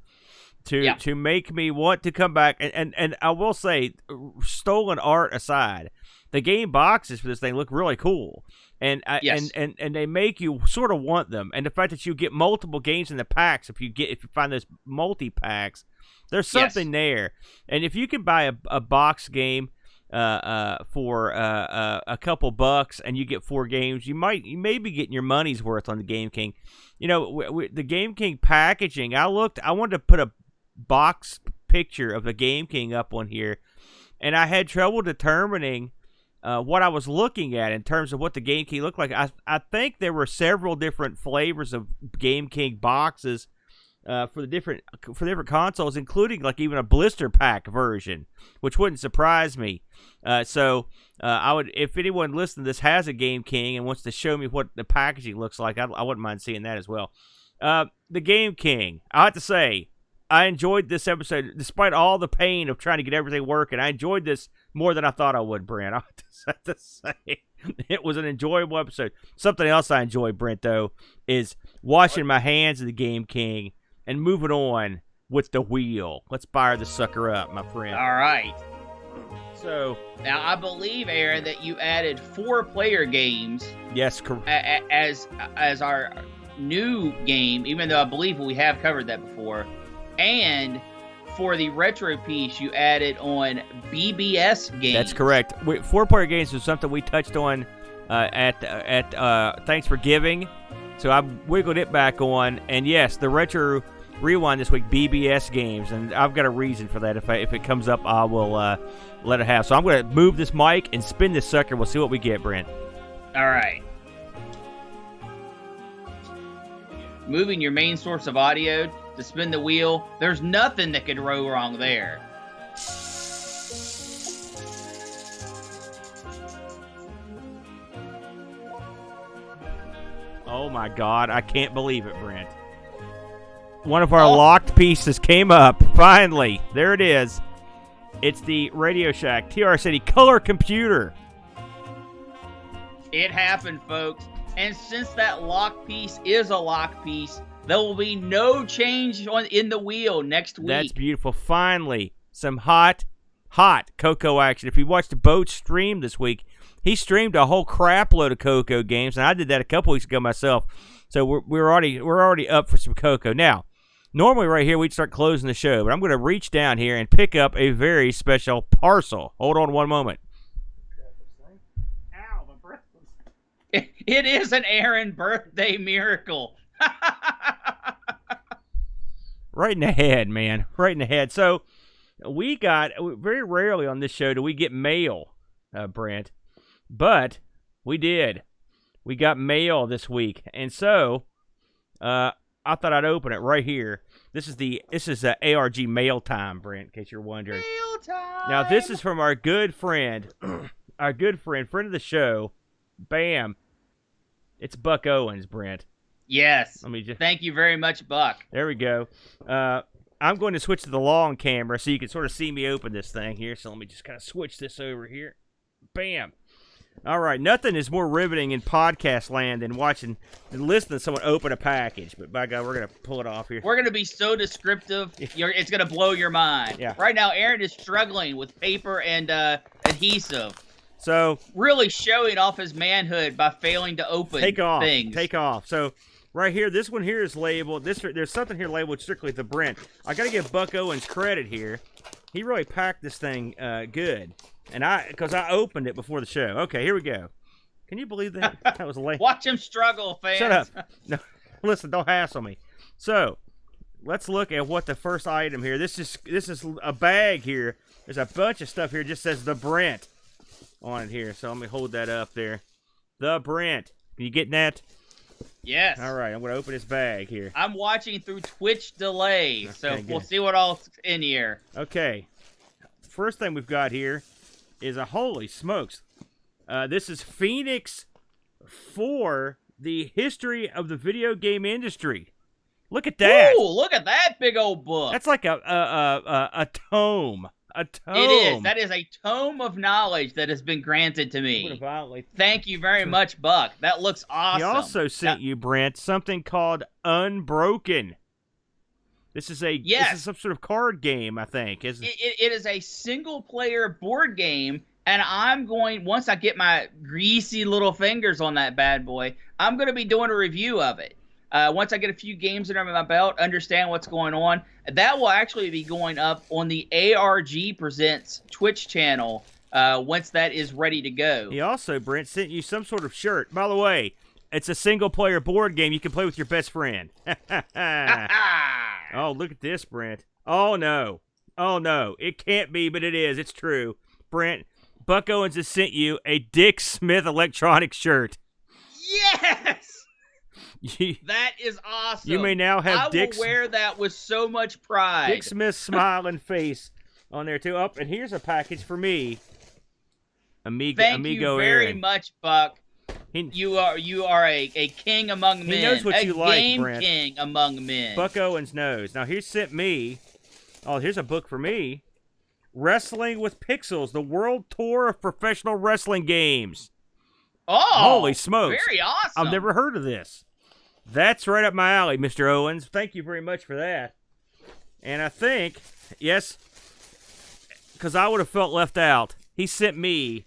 Speaker 1: to make me want to come back. And I will say, stolen art aside, the game boxes for this thing look really cool, and and they make you sort of want them. And the fact that you get multiple games in the packs, if you find those multi packs, there's something there. And if you can buy a box game for a couple bucks and you get 4 games, you may be getting your money's worth on the Game King. The Game King packaging. I wanted to put a box picture of the Game King up on here, and I had trouble determining what I was looking at in terms of what the Game King looked like. I think there were several different flavors of Game King boxes for different consoles, including like even a blister pack version, which wouldn't surprise me. So I would, if anyone listening to this has a Game King and wants to show me what the packaging looks like, I wouldn't mind seeing that as well. The Game King, I have to say, I enjoyed this episode despite all the pain of trying to get everything working. I enjoyed this more than I thought I would, Brent. I have to say, it was an enjoyable episode. Something else I enjoy, Brent, though, is washing my hands of the Game King and moving on with the wheel. Let's fire the sucker up, my friend.
Speaker 2: All right.
Speaker 1: So
Speaker 2: now I believe, Aaron, that you added 4-player games.
Speaker 1: Yes, correct.
Speaker 2: As our new game, even though I believe we have covered that before. And for the retro piece, you added on BBS games.
Speaker 1: That's correct. 4-player games was something we touched on at Thanks for Giving. So I wiggled it back on, and yes, the retro rewind this week, BBS games, and I've got a reason for that. If it comes up, I will let it have. So I'm going to move this mic and spin this sucker. We'll see what we get, Brent.
Speaker 2: All right. Moving your main source of audio to spin the wheel. There's nothing that could go wrong there.
Speaker 1: Oh my God, I can't believe it, Brent. One of our locked pieces came up. Finally, there it is. It's the Radio Shack TR City color computer.
Speaker 2: It happened, folks. And since that lock piece is a lock piece, there will be no change in the wheel next week.
Speaker 1: That's beautiful. Finally, some hot Coco action. If you watched Boat stream this week, he streamed a whole crap load of Coco games, and I did that a couple weeks ago myself. So we're already up for some Coco. Now, normally right here we'd start closing the show, but I'm going to reach down here and pick up a very special parcel. Hold on one moment.
Speaker 2: Ow, my breath was... It is an Aaron birthday miracle.
Speaker 1: Right in the head, man. Right in the head. So we got, very rarely on this show do we get mail, Brent. But we did. We got mail this week. And so I thought I'd open it right here. This is ARG mail time, Brent, in case you're wondering.
Speaker 2: Mail time.
Speaker 1: Now, this is from our good friend, friend of the show, Bam. It's Buck Owens, Brent.
Speaker 2: Yes. Thank you very much, Buck.
Speaker 1: There we go. I'm going to switch to the long camera so you can sort of see me open this thing here. So let me just kind of switch this over here. Bam. All right. Nothing is more riveting in podcast land than listening to someone open a package. But by God, we're going to pull it off here.
Speaker 2: We're going to be so descriptive. It's going to blow your mind.
Speaker 1: Yeah.
Speaker 2: Right now, Aaron is struggling with paper and adhesive.
Speaker 1: So
Speaker 2: really showing off his manhood by failing to open things.
Speaker 1: Take off. So right here, this one here is labeled. There's something here labeled strictly the Brent. I got to give Buck Owens credit here. He really packed this thing good, and because I opened it before the show. Okay, here we go. Can you believe that? That was late.
Speaker 2: Watch him struggle, fans.
Speaker 1: Shut up. No, listen, don't hassle me. So let's look at what the first item here. This is a bag here. There's a bunch of stuff here. It just says the Brent on it here. So let me hold that up there. The Brent. Can you get that?
Speaker 2: Yes.
Speaker 1: All right, I'm going to open this bag here.
Speaker 2: I'm watching through Twitch delay, so we'll see what all's in here.
Speaker 1: Okay. First thing we've got here is holy smokes. This is Phoenix for the history of the video game industry. Look at that.
Speaker 2: Ooh, look at that big old book.
Speaker 1: That's like a tome. A tome.
Speaker 2: It is. That is a tome of knowledge that has been granted to me. Thank you very much, Buck. That looks awesome.
Speaker 1: He also sent you, Brent, something called Unbroken. This is some sort of card game, I think. It
Speaker 2: is a single-player board game, and once I get my greasy little fingers on that bad boy, I'm going to be doing a review of it. Once I get a few games under my belt, understand what's going on, that will actually be going up on the ARG Presents Twitch channel once that is ready to go.
Speaker 1: He also, Brent, sent you some sort of shirt. By the way, it's a single-player board game you can play with your best friend. Oh, look at this, Brent. Oh, no. Oh, no. It can't be, but it is. It's true. Brent, Buck Owens has sent you a Dick Smith electronic shirt.
Speaker 2: Yes! That is awesome.
Speaker 1: You may now have
Speaker 2: I will wear that with so much pride.
Speaker 1: Dick Smith's smiling face on there, too. And here's a package for me. Amigo
Speaker 2: Thank you very
Speaker 1: Aaron.
Speaker 2: Much, Buck. You are a king among men.
Speaker 1: He knows what you like, Brent.
Speaker 2: A game king among men.
Speaker 1: Buck Owens knows. Now, he sent me... Oh, here's a book for me. Wrestling with Pixels, the World Tour of Professional Wrestling Games.
Speaker 2: Oh!
Speaker 1: Holy smokes.
Speaker 2: Very awesome.
Speaker 1: I've never heard of this. That's right up my alley, Mr. Owens. Thank you very much for that. And I think, yes, because I would have felt left out, he sent me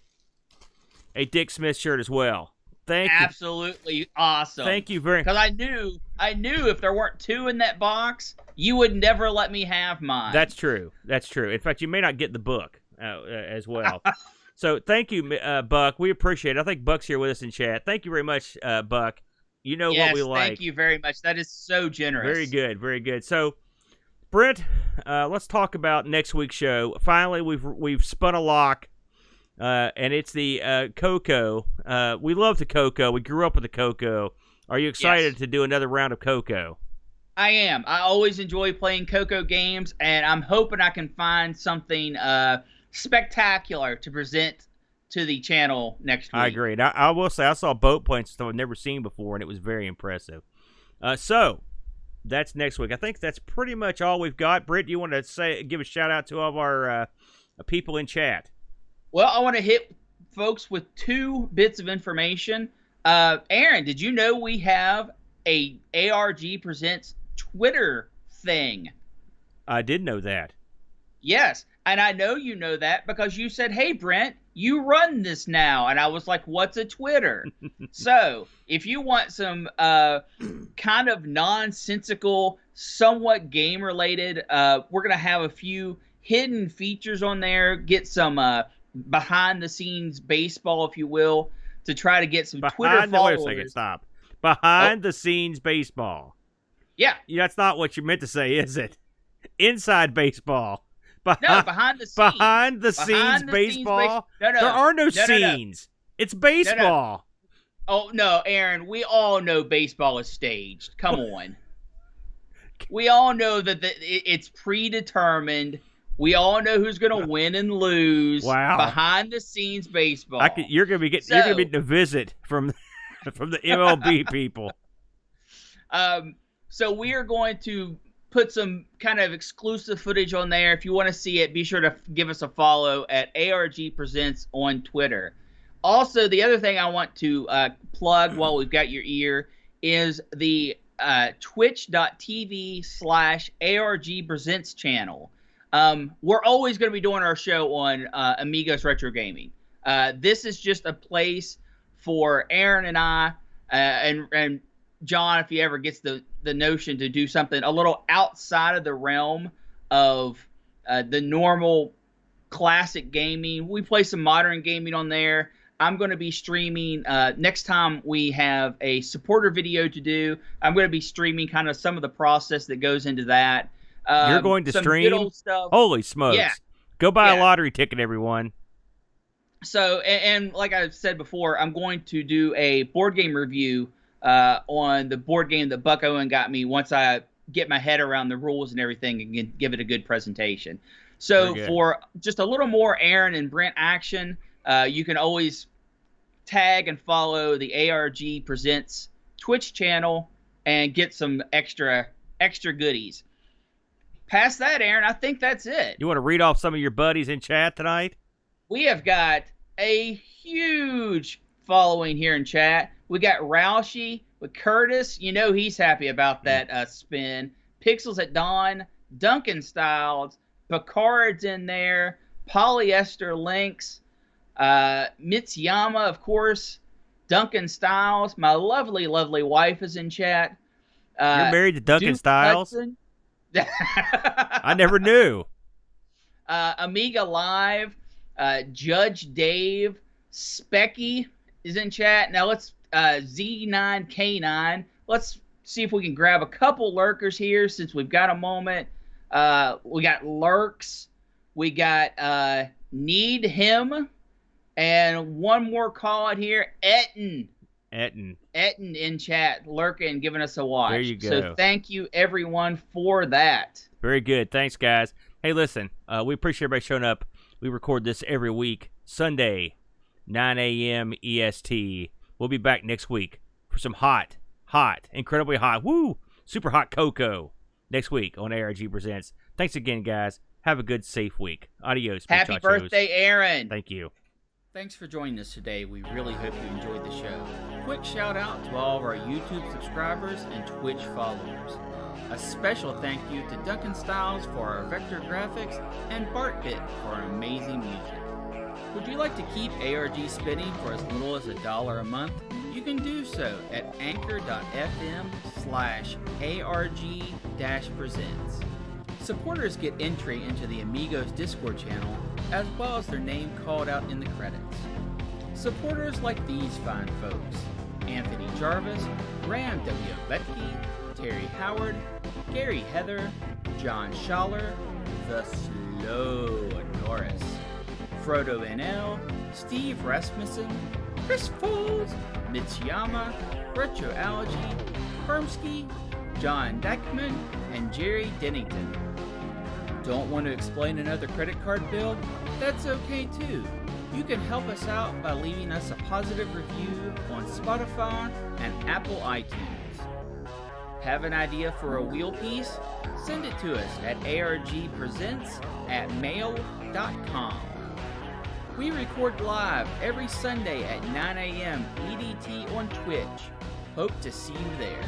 Speaker 1: a Dick Smith shirt as well. Thank you.
Speaker 2: Absolutely awesome.
Speaker 1: Thank you very much.
Speaker 2: Because I knew if there weren't two in that box, you would never let me have mine.
Speaker 1: That's true. That's true. In fact, you may not get the book as well. So thank you, Buck. We appreciate it. I think Buck's here with us in chat. Thank you very much, Buck. You know what we like.
Speaker 2: Thank you very much. That is so generous.
Speaker 1: Very good, very good. So, Brent, let's talk about next week's show. Finally, we've spun a lock, and it's the Coco. We love the Coco. We grew up with the Coco. Are you excited to do another round of Coco?
Speaker 2: I am. I always enjoy playing Coco games, and I'm hoping I can find something spectacular to present to the channel next week.
Speaker 1: I agree. I will say I saw boat planes stuff I've never seen before, and it was very impressive. So that's next week. I think that's pretty much all we've got. Britt, do you want to give a shout out to all of our people in chat?
Speaker 2: Well, I want to hit folks with 2 bits of information. Aaron, did you know we have a ARG Presents Twitter thing?
Speaker 1: I did know that.
Speaker 2: Yes, and I know you know that because you said, hey, Brent, you run this now. And I was like, what's a Twitter? So if you want some kind of nonsensical, somewhat game-related, we're going to have a few hidden features on there, get some behind-the-scenes baseball, if you will, to try to get some Twitter followers.
Speaker 1: Wait a second, stop. Behind-the-scenes baseball.
Speaker 2: Yeah.
Speaker 1: That's not what you meant to say, is it? Inside baseball.
Speaker 2: Behind the scenes.
Speaker 1: Behind the scenes baseball?
Speaker 2: No.
Speaker 1: There are no scenes.
Speaker 2: No.
Speaker 1: It's baseball.
Speaker 2: Oh, no, Aaron, we all know baseball is staged. Come on. We all know that it's predetermined. We all know who's going to win and lose.
Speaker 1: Wow.
Speaker 2: Behind the scenes baseball.
Speaker 1: You're going to be getting a visit from the MLB people.
Speaker 2: So we are going to put some kind of exclusive footage on there. If you want to see it, be sure to give us a follow at ARG Presents on Twitter. Also, the other thing I want to plug while we've got your ear is the twitch.tv/ARG Presents channel. We're always going to be doing our show on Amigos Retro Gaming. This is just a place for Aaron and I and John, if he ever gets the notion to do something a little outside of the realm of the normal classic gaming. We play some modern gaming on there. I'm going to be streaming next time we have a supporter video to do. I'm going to be streaming kind of some of the process that goes into that.
Speaker 1: You're going to stream?
Speaker 2: Good old stuff.
Speaker 1: Holy smokes.
Speaker 2: Yeah.
Speaker 1: Go buy a lottery ticket, everyone.
Speaker 2: So, and like I've said before, I'm going to do a board game review on the board game that Buck Owen got me once I get my head around the rules and everything and give it a good presentation. So for just a little more Aaron and Brent action, you can always tag and follow the ARG Presents Twitch channel and get some extra goodies. Past that, Aaron, I think that's it.
Speaker 1: You want to read off some of your buddies in chat tonight?
Speaker 2: We have got a huge following here in chat. We got Roushie with Curtis. You know he's happy about that spin. Pixels at Dawn, Duncan Styles, Picard's in there, Polyester Links, Mitsuyama, of course, Duncan Styles. My lovely, lovely wife is in chat.
Speaker 1: You're married to Duncan
Speaker 2: Duke
Speaker 1: Styles? I never knew.
Speaker 2: Amiga Live, Judge Dave, Specky is in chat. Now let's Z9K9. Let's see if we can grab a couple lurkers here since we've got a moment. We got Lurks. We got Need Him. And one more call out here, Etten in chat, lurking, giving us a watch.
Speaker 1: There you go.
Speaker 2: So thank you, everyone, for that.
Speaker 1: Very good. Thanks, guys. Hey, listen, we appreciate everybody showing up. We record this every week, Sunday, 9 a.m. EST. We'll be back next week for some hot, incredibly hot, super hot cocoa next week on ARG Presents. Thanks again, guys. Have a good, safe week. Adios.
Speaker 2: Happy
Speaker 1: muchachos.
Speaker 2: birthday, Aaron.
Speaker 1: Thank you.
Speaker 2: Thanks for joining us today. We really hope you enjoyed the show. Quick shout out to all of our YouTube subscribers and Twitch followers. A special thank you to Duncan Styles for our vector graphics and BartBit for our amazing music. Would you like to keep ARG spinning for as little as $1 a month? You can do so at anchor.fm/ARG-presents. Supporters get entry into the Amigos Discord channel, as well as their name called out in the credits. Supporters like these fine folks: Anthony Jarvis, Graham W. Vetke, Terry Howard, Gary Heather, John Schaller, The Slow Norris, Frodo NL, Steve Rasmussen, Chris Foles, Mitsuyama, Retroallergy, Hermsky, John Dyckman, and Jerry Dennington. Don't want to explain another credit card bill? That's okay too. You can help us out by leaving us a positive review on Spotify and Apple iTunes. Have an idea for a wheel piece? Send it to us at argpresents@mail.com. We record live every Sunday at 9 a.m. EDT on Twitch. Hope to see you there.